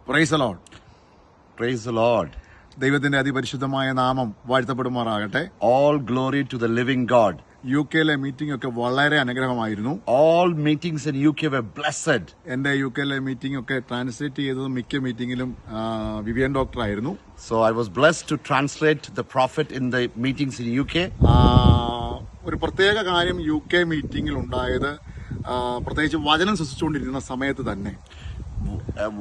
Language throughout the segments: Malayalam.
Praise the Lord. Praise the Lord. ദൈവത്തിന്റെ അതിപരിശുദ്ധമായ നാമം വാഴ്ത്തപ്പെടുമാറാകട്ടെ. All glory to the living God. യുകെയിലെ മീറ്റിംഗ് ഒക്കെ വളരെ അനുഗ്രഹമായിരുന്നു. All meetings in UK were blessed. എന്റെ യുകെയിലെ മീറ്റിംഗ് ഒക്കെ ട്രാൻസ്ലേറ്റ് ചെയ്തത് മിക്ക മീറ്റിംഗിലും വിവിയൻ ഡോക്ടർ ആയിരുന്നു. So I was blessed to translate the prophet in the meetings in UK. ഒരു പ്രത്യേക കാര്യം UK മീറ്റിംഗിൽ ഉണ്ടായത്, പ്രത്യേകിച്ച് വചനം ശ്വസിച്ചുകൊണ്ടിരിക്കുന്ന സമയത്ത് തന്നെ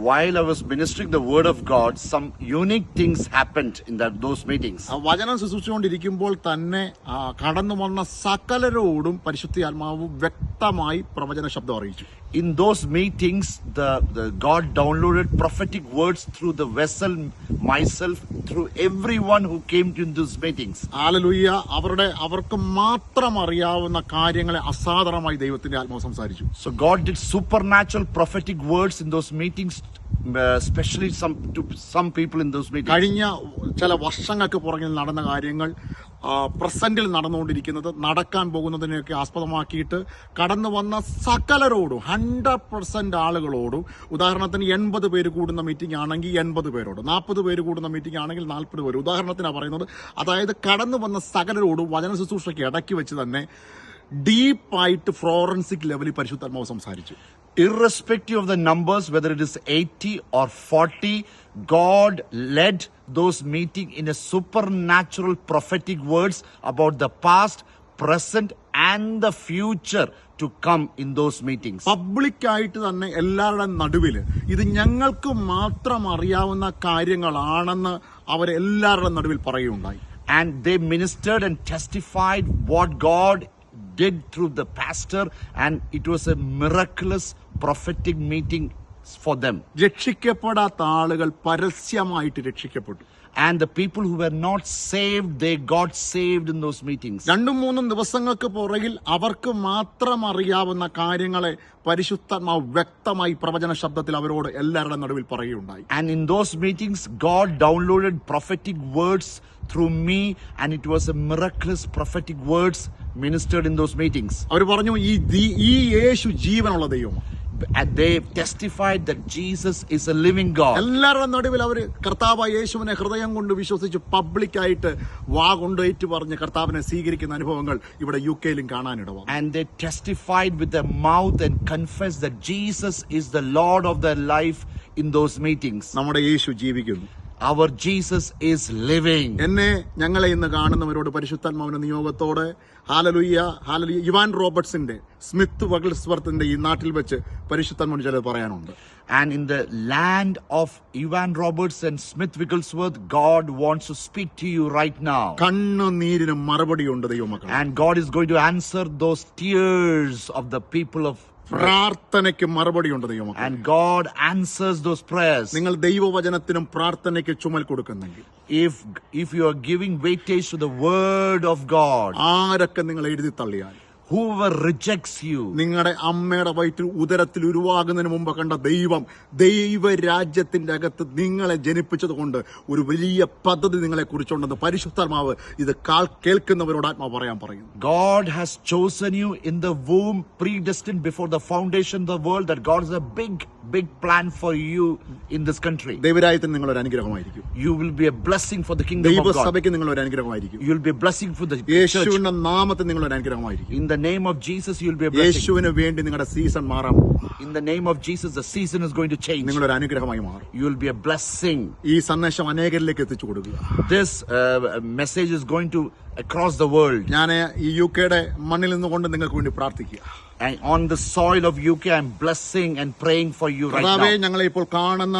While I was ministering the word of God, some unique things happened in those meetings. വചനം ശ്വസിച്ചുകൊണ്ടിരിക്കുമ്പോൾ തന്നെ കടന്നു വന്ന സകലരോടും പരിശുദ്ധാത്മാവ് വ്യക്തമായി പ്രവചന ശബ്ദം അറിയിച്ചു. In those meetings, the God downloaded prophetic words through the vessel, myself, through everyone who came to those meetings. Hallelujah. അവർക്ക് മാത്രം അറിയാവുന്ന കാര്യങ്ങളെ അസാധാരണമായി ദൈവത്തിന്റെ ആത്മാവ് സംസാരിച്ചു. So God did supernatural prophetic words in those meetings, especially to some people in those meetings. കഴിഞ്ഞ ചില വർഷങ്ങൾക്ക് പുറകിൽ നടന്ന കാര്യങ്ങൾ പ്രസന്റിൽ നടന്നുകൊണ്ടിരിക്കുന്നത്, നടക്കാൻ പോകുന്നതിനെയൊക്കെ ആസ്പദമാക്കിയിട്ട് കടന്നു വന്ന സകലരോടും 100% ആളുകളോടും, ഉദാഹരണത്തിന് 80 പേര് കൂടുന്ന മീറ്റിംഗ് ആണെങ്കിൽ 80 പേരോട്, 40 പേര് കൂടുന്ന മീറ്റിംഗ് ആണെങ്കിൽ 40 പേര്, ഉദാഹരണത്തിനാണ് പറയുന്നത്. അതായത് കടന്നു വന്ന സകലരോടും വചന ശുശ്രൂഷയ്ക്ക് ഇടയ്ക്ക് വെച്ച് തന്നെ ഡീപ്പായിട്ട് ഫോറൻസിക് ലെവലിൽ പരിശുദ്ധാത്മാവ് സംസാരിച്ചു. Irrespective of the numbers, whether it is 80 or 40, God led those meetings in a supernatural prophetic words about the past, present and the future to come in those meetings. പബ്ലിക്കായിട്ട് തന്നെ എല്ലാവരുടെയും നടുവിൽ ഇത് ഞങ്ങൾക്ക് മാത്രം അറിയാവുന്ന കാര്യങ്ങളാണെന്ന് അവരെല്ലാവരുടെയും നടുവിൽ പറയുകയുണ്ടായി. And they ministered and testified what God did through the pastor, and it was a miraculous prophetic meeting for them. രക്ഷിക്കപ്പെടാത്ത ആളുകൾ പരസ്യമായിട്ട് രക്ഷിക്കപ്പെട്ടു. And the people who were not saved, they got saved in those meetings. 2-3 ദിവസങ്ങൾക്ക് പുറകിൽ അവർക്ക് മാത്രം അറിയാവുന്ന കാര്യങ്ങളെ പരിശുദ്ധാത്മാവ് വ്യക്തമായി പ്രവചന ശബ്ദത്തിൽ അവരോട് എല്ലാവരുടെ നടുവിൽ പറയുകയുണ്ടായി. And in those meetings, God downloaded prophetic words through me, and it was a miraculous prophetic words ministered in those meetings. അവർ പറഞ്ഞു, ഈ യേശു ജീവനുള്ള ദൈവമാണ്. And they testified that Jesus is a living God. എല്ലാവരുടെ നടുവിൽ അവർ കർത്താവായ യേശുവിനെ ഹൃദയം കൊണ്ട് വിശ്വസിച്ച് പബ്ലിക്കായിട്ട് വാ കൊണ്ട് ഏറ്റു പറഞ്ഞ് കർത്താവിനെ സ്വീകരിക്കുന്ന അനുഭവങ്ങൾ ഇവിടെ യുകെയിലും കാണാനിടവന്നു. And they testified with their mouth and confessed that Jesus is the Lord of their life in those meetings. നമ്മുടെ യേശു ജീവിക്കുന്നു. Our Jesus is living. ഞങ്ങളെ ഇന്ന് കാണുന്നവരോട് പരിശുദ്ധാത്മാവിന്റെ നിയോഗത്തോടെ ഹല്ലേലൂയ, ഹല്ലേലൂയ. ഇവാൻ റോബർട്ട്സിന്റെ, സ്മിത്ത് വഗിൾസ്വർത്തിന്റെ ഈ നാട്ടിൽ വെച്ച് പരിശുദ്ധാത്മാവിന് ചിലത് പറയാനുണ്ട്. And in the land of Evan Roberts and Smith Wigglesworth, God wants to speak to you right now. കണ്ണുനീരിന് മറുപടിയുണ്ട് ദൈവമക്കളെ. And God is going to answer those tears of the people of പ്രാർത്ഥനയ്ക്ക് മറുപടിയുണ്ട് ദൈവമക്കളെ. And God answers those prayers. നിങ്ങൾ ദൈവവചനത്തിനും പ്രാർത്ഥനയ്ക്ക് ചുമൽ കൊടുക്കുന്നെങ്കിൽ, if you are giving weightage to the word of God, ആരൊക്കെ നിങ്ങൾ എഴുതി തള്ളിയാൽ, whoever rejects you, നിങ്ങളുടെ അമ്മയുടെ വയറ്റിൽ ഉദരത്തിൽ ഉരുവാകുന്നതിന് മുമ്പ് കണ്ട ദൈവരാജ്യത്തിന്റെ അകത്ത് നിങ്ങളെ ജനിപ്പിച്ചത് കൊണ്ട് ഒരു വലിയ പദ്ധതി നിങ്ങളെ കുറിച്ചുണ്ടെന്ന് പരിശുദ്ധാത്മാവ് ഇത് കേൾക്കുന്നവരോട് ആത്മാവ് പറയുന്നു. God has chosen you in the womb, predestined before the foundation of the world, that God has a big plan for you in this country. ദൈവരാജ്യത്തിന് നിങ്ങൾ ഒരു അനുഗ്രഹമായിരിക്കും. You will be a blessing for the kingdom of God. ദൈവസഭയ്ക്ക് നിങ്ങൾ ഒരു അനുഗ്രഹമായിരിക്കും. You will be a blessing for the church. യേശുവിന്റെ നാമത്തിൽ നിങ്ങൾ ഒരു അനുഗ്രഹമായിരിക്കും. In the name of Jesus, you will be a blessing. യേശുവിന് വേണ്ടി നിങ്ങളുടെ സീസൺ മാറാം. In the name of Jesus, the season is going to change. നിങ്ങൾ ഒരു അനുഗ്രഹമായി മാറും. You will be a blessing. ഈ സന്ദേശം അനേകരിലേക്ക് എത്തിച്ചു കൊടുക്കുക. This message is going to across the world. ഞാൻ ഈ യുകെയുടെ മണ്ണിൽ നിന്നുകൊണ്ട് നിങ്ങൾക്ക് വേണ്ടി പ്രാർത്ഥിക്കുക. And on the soil of UK, I'm blessing and praying for you right now. ഞങ്ങളെ ഇപ്പോൾ കാണുന്ന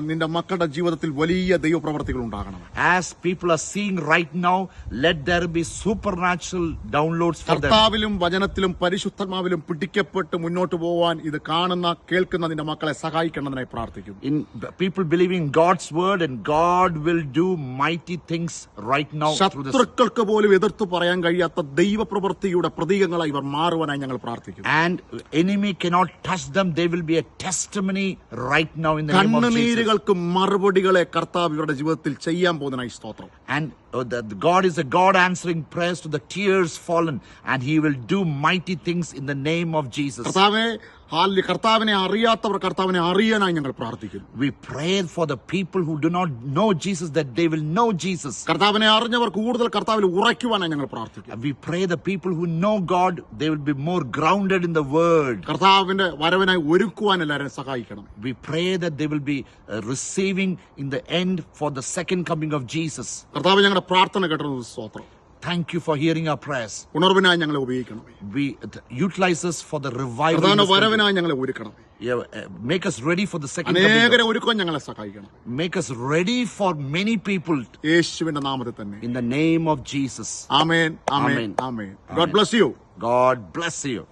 നിന്റെ മക്കളുടെ ജീവിതത്തിൽ വലിയ ദൈവപ്രവർത്തികൾ ഉണ്ടാകണം. As people are seeing right now, let there be supernatural downloads for them. കർത്താവിലും വചനത്തിലും പരിശുദ്ധാത്മാവിലും പിടിക്കപ്പെട്ട് മുന്നോട്ട് പോകാൻ ഇത് കാണുന്ന കേൾക്കുന്ന നിന്റെ മക്കളെ സഹായിക്കണമെന്നായി പ്രാർത്ഥിക്കുന്നു. In people believing God's word, and God will do mighty things right now through this. ശത്രുക്കൾക്ക് പോലും എതിർത്തു പറയാൻ കഴിയാത്ത ദൈവപ്രവൃത്തിയുടെ പ്രതീകങ്ങളായി ഇവർ മാറുവാനായി ഞങ്ങൾ പ്രാർത്ഥിക്കുന്നു. And enemy cannot touch them. They will be a testimony right now in the name of Jesus. കണ്ണുനീരുകൾക്ക് മറുപടികളെ കർത്താവ് ഇവരുടെ ജീവിതത്തിൽ ചെയ്യാൻ പോകുന്നതിനായി സ്തോത്രം. And God is a God answering prayers to the tears fallen, and He will do mighty things in the name of Jesus. കർത്താവേ, ഹാലി കർത്താവിനെ അറിയാത്തവർ കർത്താവിനെ അറിയാനായി ഞങ്ങൾ പ്രാർത്ഥിക്കുന്നു. We pray for the people who do not know Jesus, that they will know Jesus. കർത്താവിനെ അറിഞ്ഞവർ കൂടുതൽ കർത്താവിൽ ഉറയ്ക്കുവാനായി ഞങ്ങൾ പ്രാർത്ഥിക്കുന്നു. We pray the people who know God, they will be more grounded in the word. കർത്താവിന്റെ വരവിനായി ഒരുക്കുവാൻ എല്ലാവരെയും സഹായിക്കണം. We pray that they will be receiving in the end for the second coming of Jesus. കർത്താവ് ഞങ്ങളുടെ പ്രാർത്ഥന കേട്ടത് സ്തോത്രം. Thank you for hearing our prayers. ഉണർവിനായി ഞങ്ങളെ ഉപയോഗിക്കണം. We utilize us for the revival. പ്രധാന വരവിനായി ഞങ്ങളെ ഒരുക്കണം. Make us ready for the second coming. അനേകരെ ഒരുക്കുവാൻ ഞങ്ങളെ സഹായിക്കണം. Make us ready for many people. യേശുവിന്റെ നാമത്തിൽ തന്നെ. In the name of Jesus. Amen, amen, amen. God bless you. God bless you.